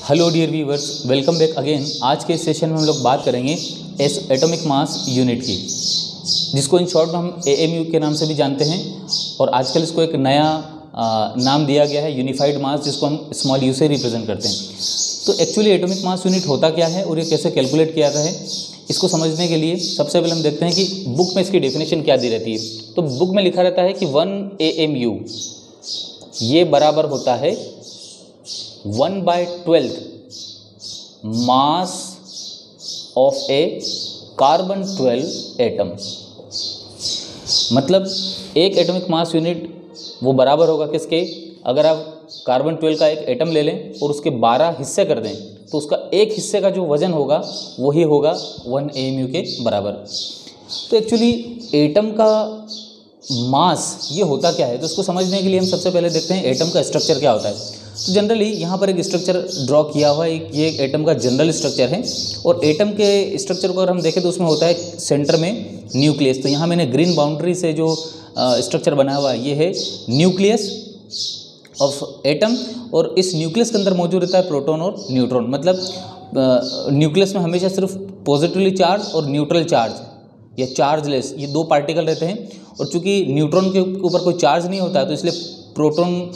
Hello dear viewers, welcome back again. आज के इस सेशन में हम लोग बात करेंगे एटॉमिक मास यूनिट की, जिसको इन शॉर्ट में हम AMU के नाम से भी जानते हैं। और आजकल इसको एक नया नाम दिया गया है, यूनिफाइड मास, जिसको हम स्मॉल यू से रिप्रेजेंट करते हैं। तो एक्चुअली एटॉमिक मास यूनिट होता क्या है और ये कैसे कैलकुलेट किया जाता है, इसको समझने के लिए सबसे पहले हम देखते हैं कि बुक में इसकी डेफिनेशन क्या दी रहती है। तो बुक में लिखा रहता है कि 1 AMU ये बराबर होता है 1/12 mass of A carbon 12 atom. मतलब एक एटॉमिक मास यूनिट वो बराबर होगा किसके, अगर आप कार्बन 12 का एक एटम ले लें और उसके 12 हिस्से कर दें तो उसका एक हिस्से का जो वज़न होगा वही होगा 1 AMU के बराबर। तो एक्चुअली एटम का मास ये होता क्या है, तो इसको समझने के लिए हम सबसे पहले देखते हैं एटम का स्ट्रक्चर क्या होता है। तो जनरली यहाँ पर एक स्ट्रक्चर ड्रॉ किया हुआ है, ये एक एटम का जनरल स्ट्रक्चर है। और एटम के स्ट्रक्चर को अगर हम देखें तो उसमें होता है सेंटर में न्यूक्लियस। तो यहाँ मैंने ग्रीन बाउंड्री से जो स्ट्रक्चर बना हुआ है ये है न्यूक्लियस ऑफ एटम। और इस न्यूक्लियस के अंदर मौजूद रहता है प्रोटॉन और न्यूट्रॉन। मतलब न्यूक्लियस में हमेशा सिर्फ पॉजिटिवली चार्ज और न्यूट्रल चार्ज या चार्जलेस ये दो पार्टिकल रहते हैं। और चूँकि न्यूट्रॉन के ऊपर कोई चार्ज नहीं होता है तो इसलिए प्रोटॉन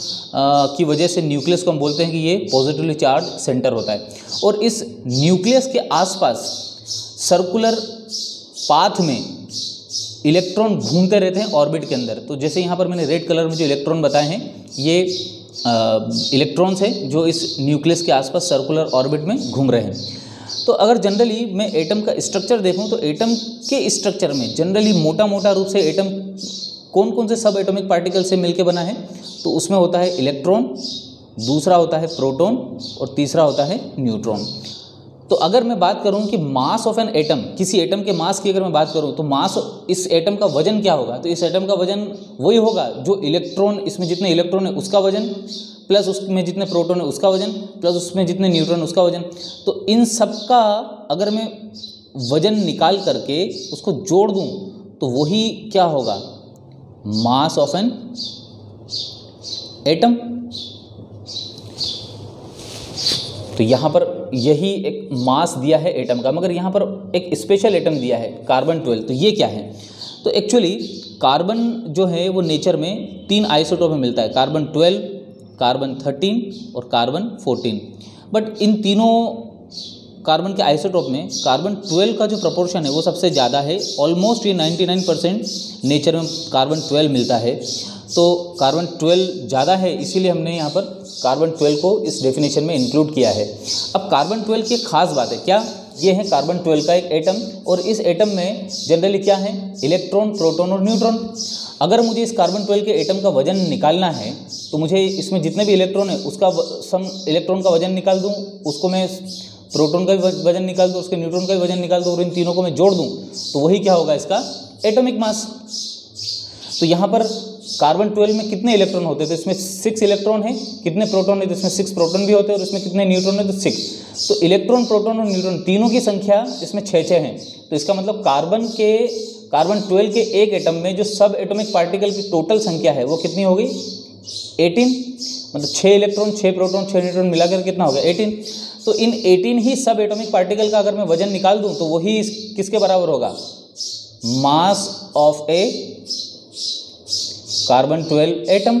की वजह से न्यूक्लियस को हम बोलते हैं कि ये पॉजिटिवली चार्ज सेंटर होता है। और इस न्यूक्लियस के आसपास सर्कुलर पाथ में इलेक्ट्रॉन घूमते रहते हैं ऑर्बिट के अंदर। तो जैसे यहाँ पर मैंने रेड कलर में जो इलेक्ट्रॉन बताए हैं ये इलेक्ट्रॉन्स हैं जो इस न्यूक्लियस के आसपास सर्कुलर ऑर्बिट में घूम रहे हैं। तो अगर जनरली मैं एटम का स्ट्रक्चर देखूं तो एटम के स्ट्रक्चर में जनरली मोटा रूप से एटम कौन कौन से सब एटॉमिक पार्टिकल से मिलकर बना है, तो उसमें होता है इलेक्ट्रॉन, दूसरा होता है प्रोटॉन और तीसरा होता है न्यूट्रॉन। तो अगर मैं बात करूं कि मास ऑफ एन एटम, किसी एटम के मास की अगर मैं बात करूं तो मास, इस एटम का वजन क्या होगा, तो इस एटम का वजन वही होगा जो इलेक्ट्रॉन, इसमें जितने इलेक्ट्रॉन है उसका वजन प्लस उसमें जितने प्रोटॉन है उसका वजन प्लस उसमें जितने न्यूट्रॉन उसका वजन। तो इन सब का अगर मैं वजन निकाल करके उसको जोड़ दूं तो वही क्या होगा, मास ऑफ एन एटम। तो यहाँ पर यही एक मास दिया है एटम का, मगर यहाँ पर एक स्पेशल एटम दिया है कार्बन 12। तो ये क्या है, तो एक्चुअली कार्बन जो है वो नेचर में 3 आइसोटोप में मिलता है, कार्बन 12, कार्बन 13 और कार्बन 14। बट इन तीनों कार्बन के आइसोटोप में कार्बन 12 का जो प्रपोर्शन है वो सबसे ज़्यादा है। ऑलमोस्ट ये 99% नेचर में कार्बन 12 मिलता है। तो कार्बन 12 ज़्यादा है, इसीलिए हमने यहाँ पर कार्बन 12 को इस डेफिनेशन में इंक्लूड किया है। अब कार्बन 12 की एक खास बात है, क्या ये है कार्बन 12 का एक एटम, और इस एटम में जनरली क्या है, इलेक्ट्रॉन, प्रोटॉन और न्यूट्रॉन। अगर मुझे इस कार्बन 12 के एटम का वजन निकालना है तो मुझे इसमें जितने भी इलेक्ट्रॉन है उसका सम इलेक्ट्रॉन का वजन निकाल दूँ, उसको मैं प्रोटॉन का भी वजन निकाल दूँ, उसके न्यूट्रॉन का भी वजन निकाल दूँ और इन तीनों को मैं जोड़ दूँ तो वही क्या होगा, इसका एटॉमिक मास। तो यहाँ पर कार्बन 12 में कितने इलेक्ट्रॉन होते हैं, तो इसमें 6 इलेक्ट्रॉन है। कितने प्रोटॉन है, तो इसमें 6 प्रोटॉन भी होते हैं। और इसमें कितने न्यूट्रॉन है, तो 6। तो इलेक्ट्रॉन, प्रोटॉन और न्यूट्रॉन तीनों की संख्या इसमें 6 है। तो इसका मतलब कार्बन 12 के एक एटम में जो सब एटॉमिक पार्टिकल की टोटल संख्या है वो कितनी हो गई, 18। मतलब 6 इलेक्ट्रॉन, 6 प्रोटॉन, 6 न्यूट्रॉन मिलाकर कितना होगा, 18। तो इन 18 ही सब एटॉमिक पार्टिकल का अगर मैं वजन निकाल दूं तो वही किसके बराबर होगा, mass of A carbon 12 atom.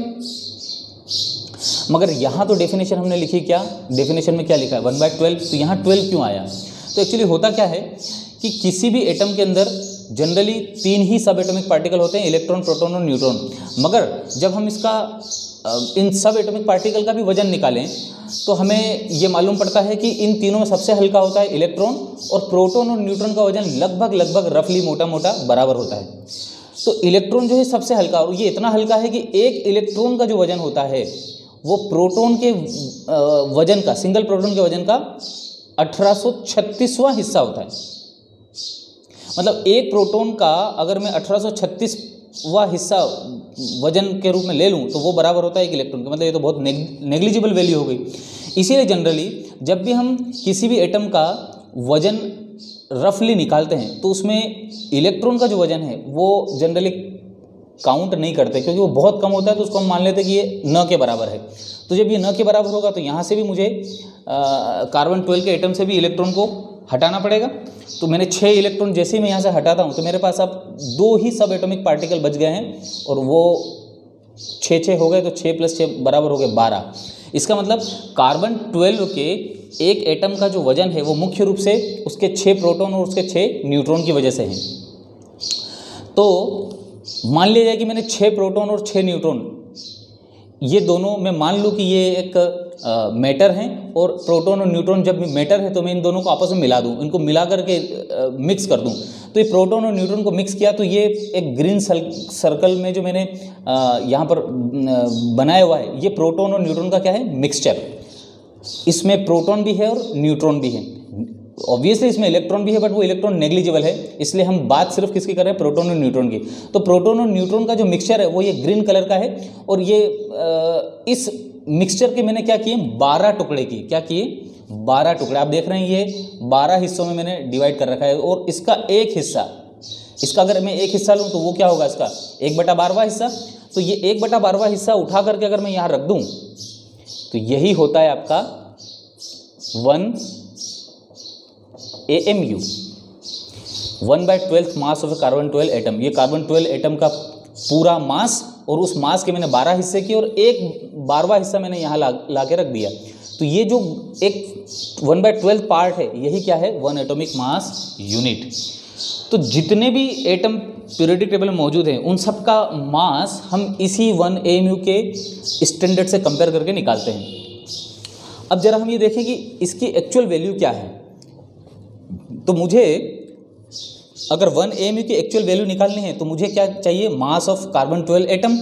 मगर यहाँ तो डेफिनेशन हमने लिखी क्या, डेफिनेशन में क्या लिखा है, 1/12। तो यहाँ 12 क्यों आया, तो एक्चुअली होता क्या है कि किसी भी एटम के अंदर जनरली 3 ही सब एटॉमिक पार्टिकल होते हैं, इलेक्ट्रॉन, प्रोटॉन और न्यूट्रॉन। मगर जब हम इसका इन सब एटॉमिक पार्टिकल का भी वजन निकालें तो हमें ये मालूम पड़ता है कि इन तीनों में सबसे हल्का होता है इलेक्ट्रॉन, और प्रोटॉन और न्यूट्रॉन का वजन लगभग रफली मोटा बराबर होता है। तो इलेक्ट्रॉन जो है सबसे हल्का, और ये इतना हल्का है कि एक इलेक्ट्रॉन का जो वजन होता है वो प्रोटॉन के वजन का, सिंगल प्रोटॉन के वजन का 1836वां हिस्सा होता है। मतलब एक प्रोटॉन का अगर मैं 1836वां हिस्सा वजन के रूप में ले लूँ तो वो बराबर होता है एक इलेक्ट्रॉन का। मतलब ये तो बहुत नेग्लिजिबल वैल्यू हो गई। इसीलिए जनरली जब भी हम किसी भी एटम का वजन रफली निकालते हैं तो उसमें इलेक्ट्रॉन का जो वजन है वो जनरली काउंट नहीं करते, क्योंकि वो बहुत कम होता है तो उसको हम मान लेते हैं कि ये न के बराबर है। तो जब ये न के बराबर होगा तो यहाँ से भी मुझे कार्बन 12 के एटम से भी इलेक्ट्रॉन को हटाना पड़ेगा। तो मैंने 6 इलेक्ट्रॉन जैसे ही मैं यहाँ से हटाता हूँ तो मेरे पास अब 2 ही सब एटॉमिक पार्टिकल बच गए हैं और वो 6 हो गए, तो 6 + 6 बराबर हो गए 12। इसका मतलब कार्बन 12 के एक एटम का जो वजन है वो मुख्य रूप से उसके 6 प्रोटॉन और उसके 6 न्यूट्रॉन की वजह से है। तो मान लिया जाए कि मैंने 6 प्रोटॉन और 6 न्यूट्रॉन, ये दोनों मैं मान लूँ कि ये एक मैटर हैं और प्रोटॉन और न्यूट्रॉन जब मैटर है तो मैं इन दोनों को आपस में मिला दूँ, इनको मिला करके मिक्स कर दूँ। तो ये प्रोटॉन और न्यूट्रॉन को मिक्स किया तो ये एक ग्रीन सर्कल में जो मैंने यहाँ पर बनाया हुआ है, ये प्रोटॉन और न्यूट्रॉन का क्या है, मिक्सचर। इसमें प्रोटॉन भी है और न्यूट्रॉन भी है। ऑब्वियसली इसमें इलेक्ट्रॉन भी है बट वो इलेक्ट्रॉन नेग्लिजिबल है, इसलिए हम बात सिर्फ किसकी कर रहे हैं, प्रोटॉन और न्यूट्रॉन की। तो प्रोटॉन और न्यूट्रॉन का जो मिक्सचर है वो ये ग्रीन कलर का है और ये इस मिक्सचर के मैंने क्या किए, 12 टुकड़े किए। क्या किए, 12 टुकड़े। आप देख रहे हैं ये 12 हिस्सों में मैंने डिवाइड कर रखा है और इसका एक हिस्सा, इसका अगर मैं एक हिस्सा लूँ तो वो क्या होगा, इसका 1/12वां हिस्सा। तो ये 1/12वां हिस्सा उठा करके अगर मैं यहाँ रख दूँ तो यही होता है आपका 1 AMU, 1/12 mass of carbon 12 atom. ये कार्बन 12 एटम का पूरा मास और उस मास के मैंने 12 हिस्से किए और एक 12वां हिस्सा मैंने यहाँ ला के रख दिया। तो ये जो एक 1/12 पार्ट है यही क्या है, 1 एटॉमिक मास यूनिट। तो जितने भी एटम पीरियोडिक टेबल में मौजूद हैं उन सब का मास हम इसी 1 AMU के स्टैंडर्ड से कंपेयर करके निकालते हैं। अब जरा हम ये देखें कि इसकी एक्चुअल वैल्यू क्या है। तो मुझे अगर 1 AMU की एक्चुअल वैल्यू निकालनी है तो मुझे क्या चाहिए, मास ऑफ कार्बन 12 एटम।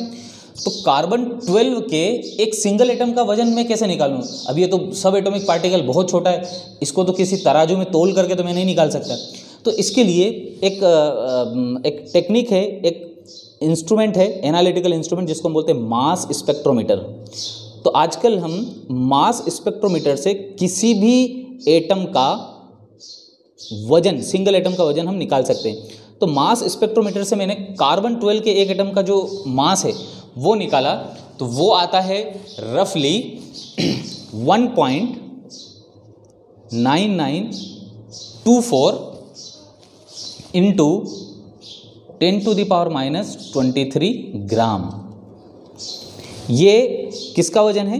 तो कार्बन 12 के एक सिंगल एटम का वजन मैं कैसे निकालूं, अब ये तो सब एटॉमिक पार्टिकल बहुत छोटा है, इसको तो किसी तराजू में तोल करके तो मैं नहीं निकाल सकता। तो इसके लिए एक टेक्निक है, एक इंस्ट्रूमेंट है, एनालिटिकल इंस्ट्रूमेंट, जिसको हम बोलते हैं मास स्पेक्ट्रोमीटर। तो आजकल हम मास स्पेक्ट्रोमीटर से किसी भी एटम का वजन, सिंगल एटम का वजन हम निकाल सकते हैं। तो मास स्पेक्ट्रोमीटर से मैंने कार्बन 12 के एक एटम का जो मास है वो निकाला, तो वो आता है रफली 1.9924 इंटू 10⁻⁻23 ग्राम। ये किसका वजन है,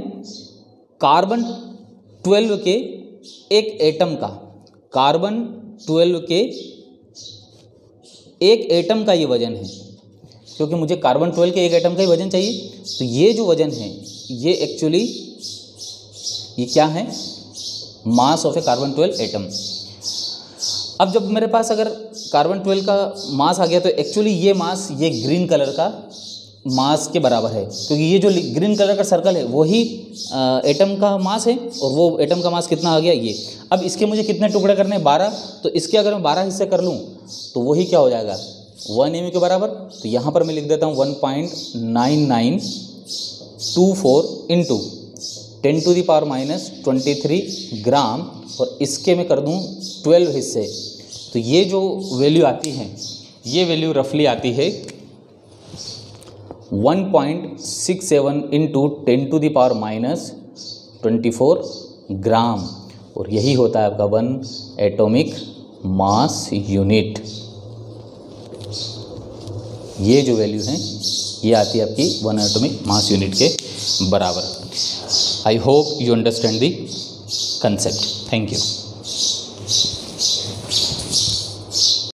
कार्बन 12 के एक एटम का, कार्बन 12 के एक एटम का ये वजन है, क्योंकि मुझे कार्बन 12 के एक एटम का ही वजन चाहिए। तो ये जो वजन है ये एक्चुअली ये क्या है, mass of A carbon 12 atom. अब जब मेरे पास अगर कार्बन 12 का मास आ गया तो एक्चुअली ये मास, ये ग्रीन कलर का मास के बराबर है, क्योंकि ये जो ग्रीन कलर का सर्कल है वही एटम का मास है और वो एटम का मास कितना आ गया, ये। अब इसके मुझे कितने टुकड़े करने हैं, 12। तो इसके अगर मैं 12 हिस्से कर लूँ तो वही क्या हो जाएगा, 1 AMU के बराबर। तो यहाँ पर मैं लिख देता हूँ 1.9924 इंटू 10⁻⁻23 ग्राम और इसके मैं कर दूँ 12 हिस्से। तो ये जो वैल्यू आती है, ये वैल्यू रफली आती है 1.67 इंटू 10⁻⁻24 ग्राम और यही होता है आपका 1 एटॉमिक मास यूनिट। ये जो वैल्यू है ये आती है आपकी 1 एटॉमिक मास यूनिट के बराबर। I hope you understand the concept. Thank you.